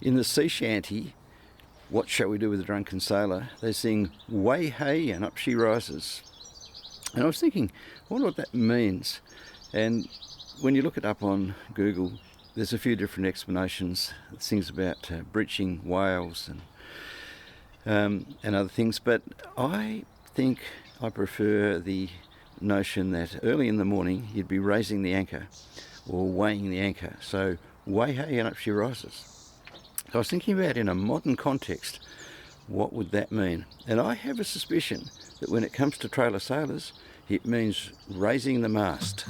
In the sea shanty, What Shall We Do with a Drunken Sailor, they sing "Way hey" and "Up she rises." And I was thinking, I wonder what that means. And when you look it up on Google, there's a few different explanations. Things about breaching whales and other things. But I think I prefer the notion that early in the morning you'd be raising the anchor or weighing the anchor. So way hey and up she rises. So I was thinking about, in a modern context, what would that mean? And I have a suspicion that when it comes to trailer sailors, it means raising the mast.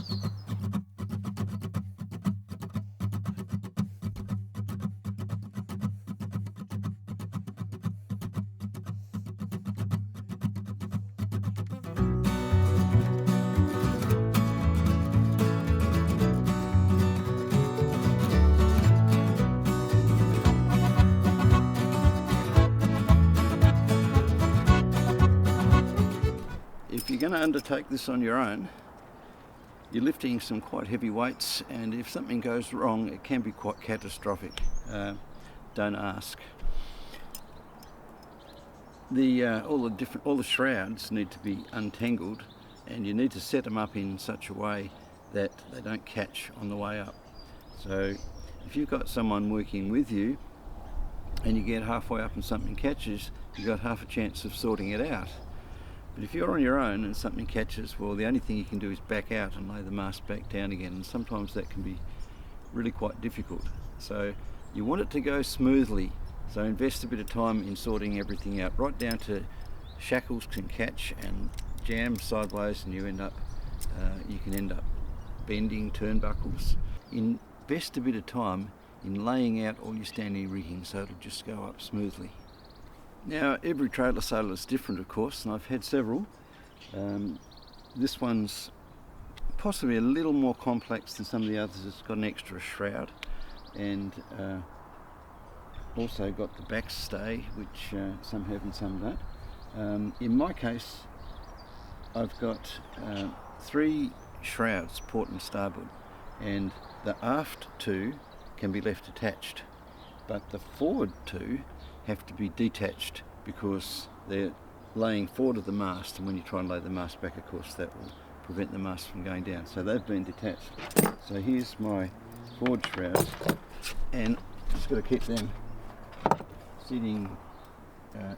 If you're going to undertake this on your own, you're lifting some quite heavy weights, and if something goes wrong, it can be quite catastrophic. Don't ask. All the shrouds need to be untangled, and you need to set them up in such a way that they don't catch on the way up. So if you've got someone working with you and you get halfway up and something catches, you've got half a chance of sorting it out. But if you're on your own and something catches, well, the only thing you can do is back out and lay the mast back down again, and sometimes that can be really quite difficult. So you want it to go smoothly, so invest a bit of time in sorting everything out, right down to shackles can catch and jam sideways, and you can end up bending turnbuckles. Invest a bit of time in laying out all your standing rigging so it'll just go up smoothly. Now, every trailer sailor is different, of course, and I've had several. This one's possibly a little more complex than some of the others. It's got an extra shroud, and also got the backstay, which some have and some don't. In my case, I've got 3 shrouds, port and starboard, and the aft 2 can be left attached, but the forward 2 have to be detached because they're laying forward of the mast, and when you try and lay the mast back, of course, that will prevent the mast from going down. So they've been detached. So here's my forward shrouds, and just got to keep them sitting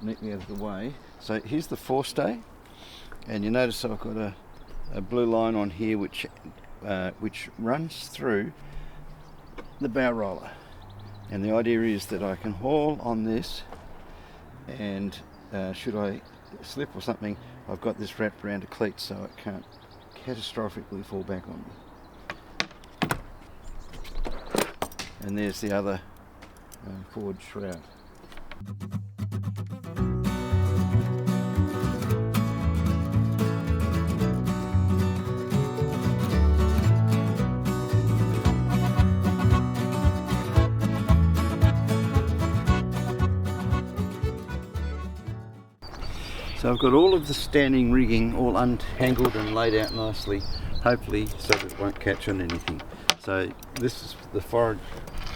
neatly out of the way. So here's the forestay, and you notice I've got a blue line on here which runs through the bow roller. And the idea is that I can haul on this, and should I slip or something, I've got this wrapped around a cleat so it can't catastrophically fall back on me. And there's the other forward shroud. So I've got all of the standing rigging all untangled and laid out nicely, hopefully so that it won't catch on anything. So this is the forward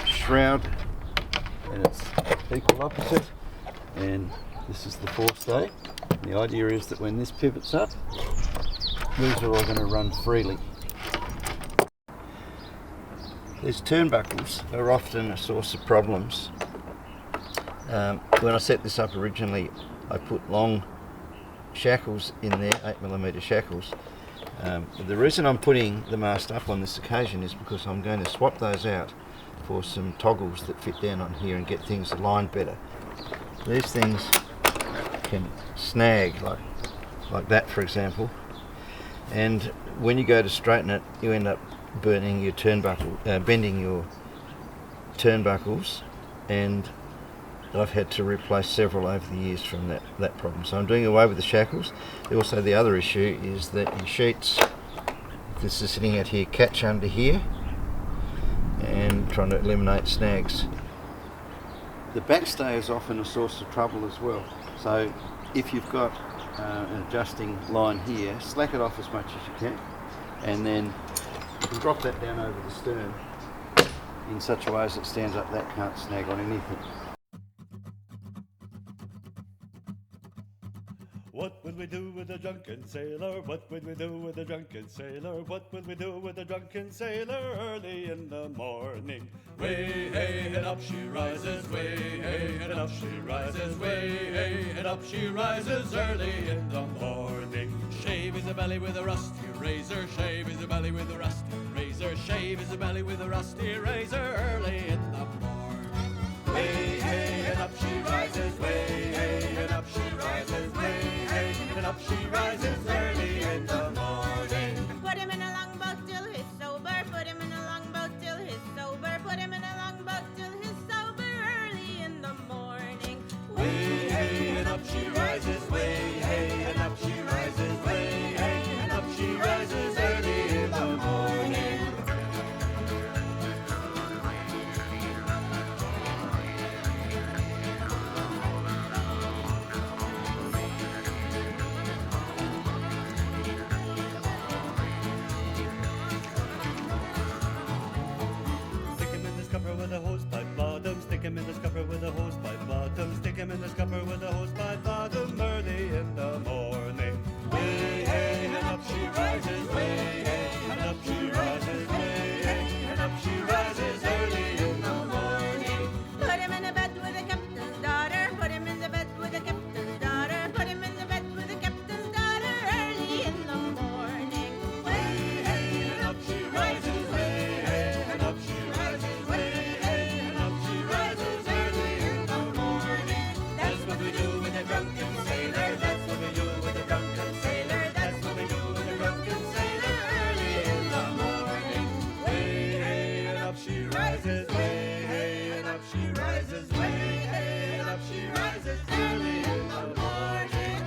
shroud, and it's equal opposite, and this is the forestay. And the idea is that when this pivots up, these are all going to run freely. These turnbuckles are often a source of problems. When I set this up originally, I put long shackles in there, 8mm shackles. The reason I'm putting the mast up on this occasion is because I'm going to swap those out for some toggles that fit down on here and get things aligned better. These things can snag like that, for example, and when you go to straighten it, you end up bending your turnbuckles, and I've had to replace several over the years from that problem. So I'm doing away with the shackles. Also, the other issue is that your sheets, this is sitting out here, catch under here, and trying to eliminate snags. The backstay is often a source of trouble as well. So if you've got an adjusting line here, slack it off as much as you can, and then you can drop that down over the stern, in such a way as it stands up, that can't snag on anything. What will we do with a drunken sailor? What will we do with a drunken sailor? What will we do with a drunken sailor early in the morning? Way hey and up she rises, way hey and up she rises, way hey and up she rises early in the morning. Shave his belly with a rusty razor, shave his belly with a rusty razor, shave his belly with a rusty razor early in the morning. Way hey and up she rises, way hey and up she rises, way hey and up she rises early in the morning. Put him in a longboat till he's sober, put him in a longboat till he's sober, put him in a longboat till he's sober early in the morning. Way hey and up she rises, way hey and up she rises, way hey and up she rises early in the morning. With a hosepipe bottom, stick him in the scupper with a hosepipe bottom, stick him in the scupper with a hosepipe bottom early in the morning. Way hey and up she rises, way hey and up she rises, way hey and up she rises early in the morning. Put him in a bed with a captain's daughter, put him in the bed with a captain's daughter, put him in the bed with a captain's daughter early in the morning. Way hey and up she rises, way hey and up she rises, way hey and up she rises early in the morning. That's what we do with a drunken sailor, that's what we do with a drunken sailor, that's what we do with a drunken sailor early in the morning. Way hey and up she rises, way hey and up she rises, way hey and up she rises early in the morning.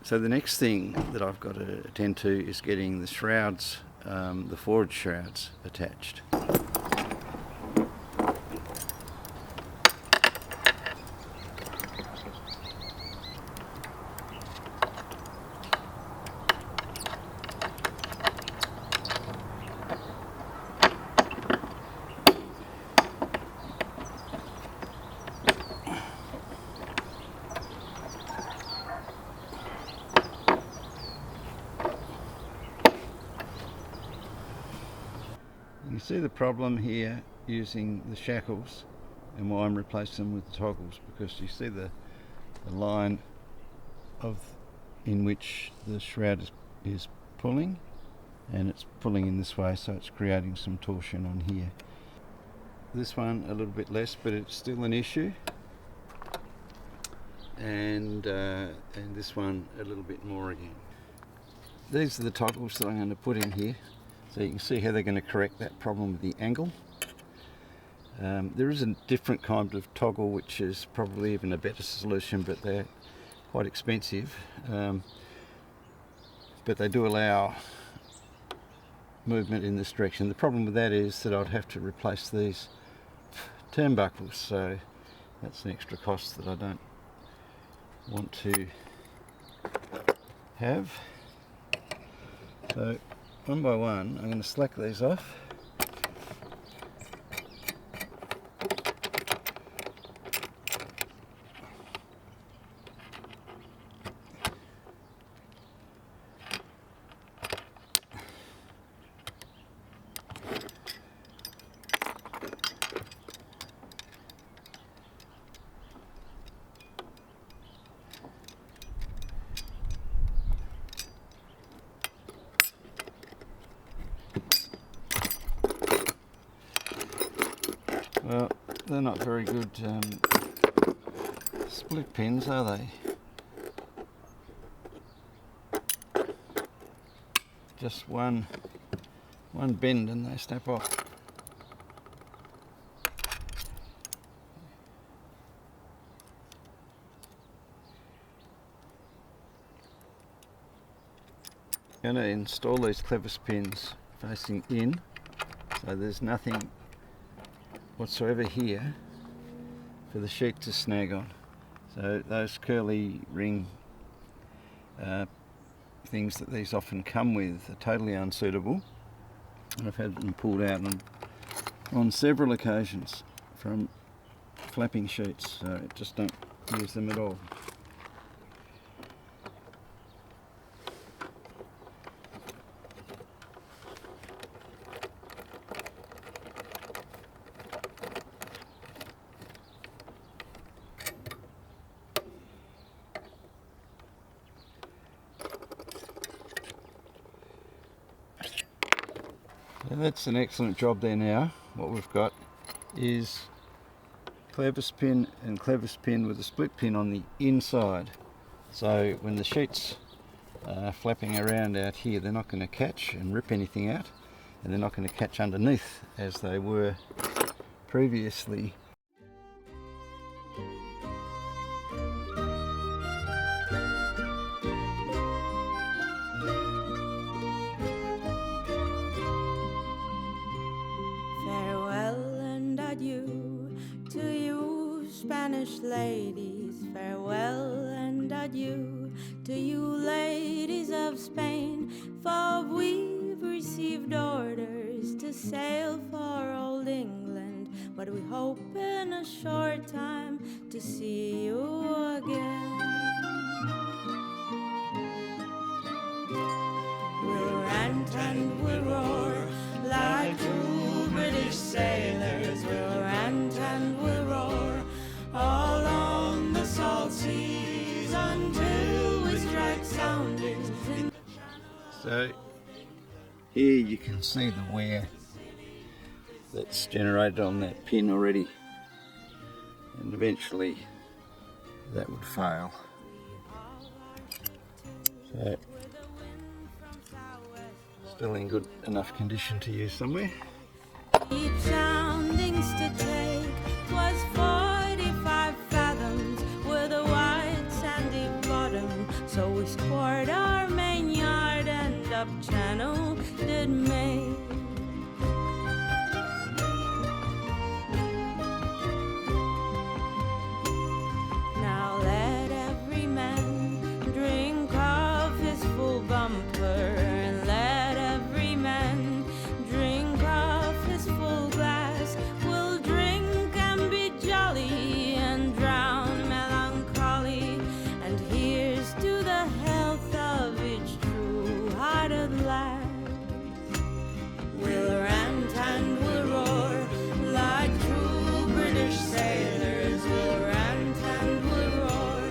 So the next thing that I've got to attend to is getting the shrouds, the forward shrouds attached. You see the problem here using the shackles and why I'm replacing them with the toggles, because you see the line in which the shroud is pulling, and it's pulling in this way, so it's creating some torsion on here. This one a little bit less, but it's still an issue, and this one a little bit more again. These are the toggles that I'm going to put in here. So you can see how they're going to correct that problem with the angle. There is a different kind of toggle which is probably even a better solution, but they're quite expensive. But they do allow movement in this direction. The problem with that is that I'd have to replace these turnbuckles, so that's an extra cost that I don't want to have. So one by one, I'm going to slack these off. Well, they're not very good split pins, are they? Just one bend and they snap off. I'm going to install these clevis pins facing in, so there's nothing whatsoever here for the sheet to snag on. So those curly ring things that these often come with are totally unsuitable, and I've had them pulled out on several occasions from flapping sheets, so I just don't use them at all. And that's an excellent job there now. What we've got is clevis pin and clevis pin with a split pin on the inside. So when the sheets are flapping around out here, they're not going to catch and rip anything out, and they're not going to catch underneath as they were previously. Spanish ladies, farewell and adieu to you ladies of Spain, for we've received orders to sail for old England, but we hope in a short time to see you again. We'll rant and we'll roar like true British sailors, we'll rant and we'll roar all on the salt seas until we strike soundings in the channel. So here you can see the wear that's generated on that pin already, and eventually that would fail. So still in good enough condition to use somewhere. Deep soundings to take was 45 fathoms with a wide sandy bottom, so we scored our main yard and up channel did make. Now let every man drink of his full bumper, and let every man drink of his full glass. We'll drink and be jolly and drown melancholy, and here's to the health of each true-hearted lad. We'll rant and we'll roar like true British sailors, we'll rant and we'll roar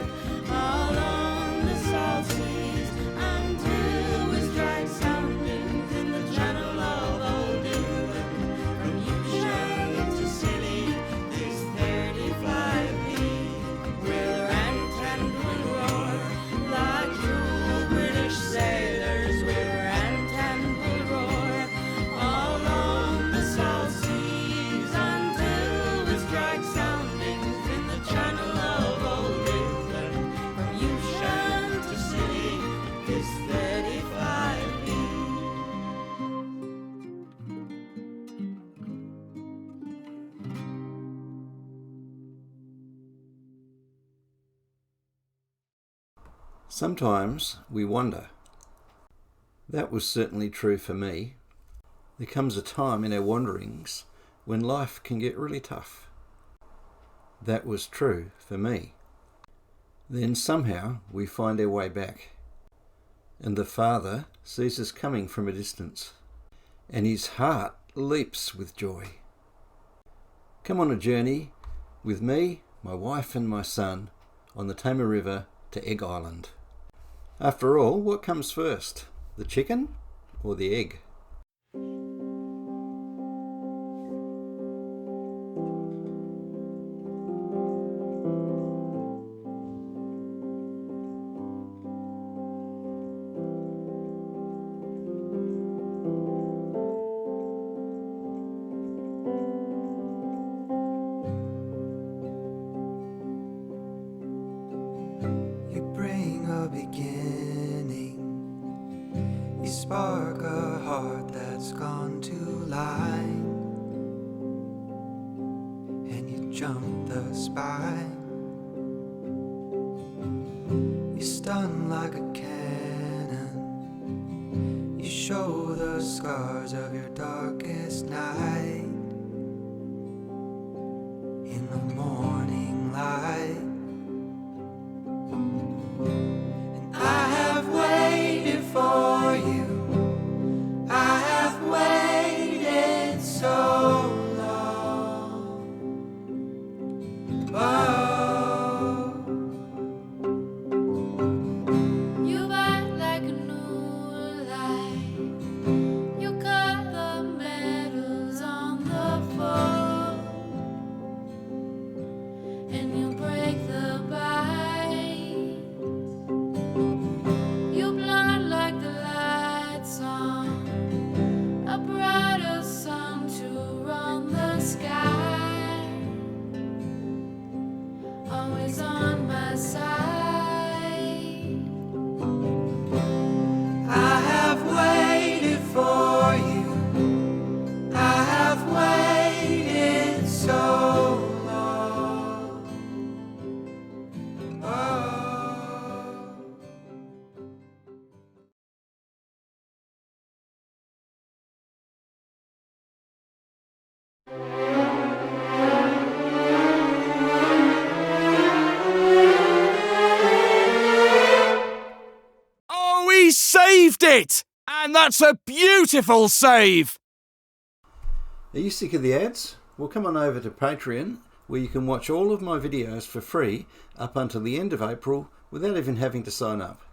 all on the salt seas until we strike soundings in the channel of old England. From Euston to Scilly, this 35 leagues. We'll rant and we'll roar like true British sailors, we'll rant and we'll roar all on the salt seas until we strike soundings in the channel of old England. From Euston to Scilly, this 35 leagues. Sometimes we wonder. That was certainly true for me. There comes a time in our wanderings when life can get really tough. That was true for me. Then somehow we find our way back, and the Father sees us coming from a distance, and his heart leaps with joy. Come on a journey with me, my wife and my son on the Tamar River to Egg Island. After all, what comes first, the chicken or the egg? You bring a beginning, you spark a heart that's gone to lie, and you jump the spine. You stun like a cannon, show the scars of your darkest night in the morning light. And I have waited for you, I have waited so long. Oh. You bite like a new light. You cut the metals on the floor, and you break the bite. You blind like the lights on a brighter sun to run the sky. Always on my side. I have waited for you, I have waited so long. Oh. Oh, he saved it! And that's a beautiful save! Are you sick of the ads? Well, come on over to Patreon, where you can watch all of my videos for free up until the end of April without even having to sign up.